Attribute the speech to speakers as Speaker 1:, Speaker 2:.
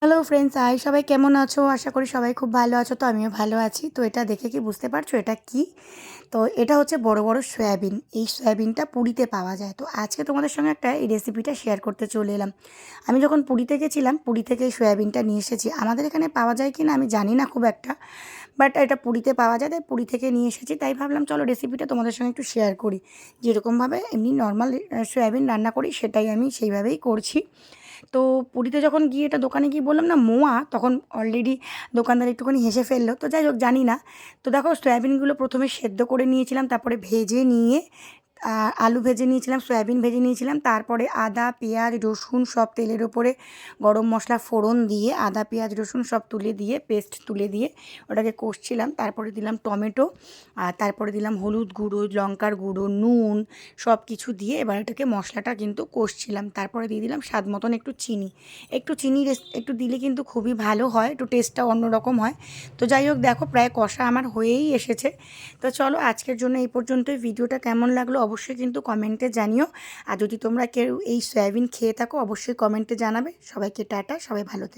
Speaker 1: Hello friends, সবাই কেমন আছো? আশা করি সবাই খুব ভালো আছো। তো আমিও ভালো আছি। তো এটা দেখে কি বুঝতে পারছো এটা কি? তো এটা হচ্ছে বড় বড় সয়াবিন। এই সয়াবিনটা পুরীতে পাওয়া যায়। তো আজকে তোমাদের সঙ্গে একটা এই রেসিপিটা শেয়ার করতে চলে এলাম। আমি যখন পুরীতে গেছিলাম, পুরী থেকে এই সয়াবিনটা নিয়ে এসেছি। আমাদের এখানে পাওয়া যায় কি না আমি জানি না খুব একটা, বাট এটা পুরীতে পাওয়া যায়, তাই পুরী থেকে নিয়ে এসেছি। তাই ভাবলাম চলো রেসিপিটা তোমাদের সঙ্গে একটু শেয়ার করি। যেরকমভাবে এমনি নর্মাল সয়াবিন রান্না করি সেটাই আমি সেইভাবেই করছি। তো পুরীতে যখন গিয়ে এটা দোকানে গিয়ে বললাম না মোয়া, তখন অলরেডি দোকানদার একটুখানি হেসে ফেললো। তো যাই হোক জানি না। তো দেখো সয়াবিনগুলো প্রথমে সেদ্ধ করে নিয়েছিলাম, তারপরে ভেজে নিয়ে আলু ভেজে নিয়েছিলাম, সয়াবিন ভেজে নিয়েছিলাম, তারপরে আদা পেঁয়াজ রসুন সব তেলের ওপরে গরম মশলা ফোড়ন দিয়ে আদা পেঁয়াজ রসুন সব তুলে দিয়ে পেস্ট তুলে দিয়ে ওটাকে কষছিলাম। তারপরে দিলাম টমেটো, আর তারপরে দিলাম হলুদ গুঁড়ো, লঙ্কার গুঁড়ো, নুন সব কিছু দিয়ে এবার এটাকে মশলাটা কিন্তু কষছিলাম। তারপরে দিয়ে দিলাম স্বাদ মতন একটু চিনি। একটু চিনি একটু দিলে কিন্তু খুবই ভালো হয়, একটু টেস্টটা অন্যরকম হয়। তো যাই হোক দেখো প্রায় কষা আমার হয়েই এসেছে। তো চলো আজকের জন্য এই পর্যন্তই। ভিডিওটা কেমন লাগলো অবশ্যই কিন্তু কমেন্টে জানিও। আর যদি তোমরা কেউ এই সয়াবিন খেয়ে থাকো অবশ্যই কমেন্টে জানাবে। সবাইকে টাটা, সবাই ভালো থেকো।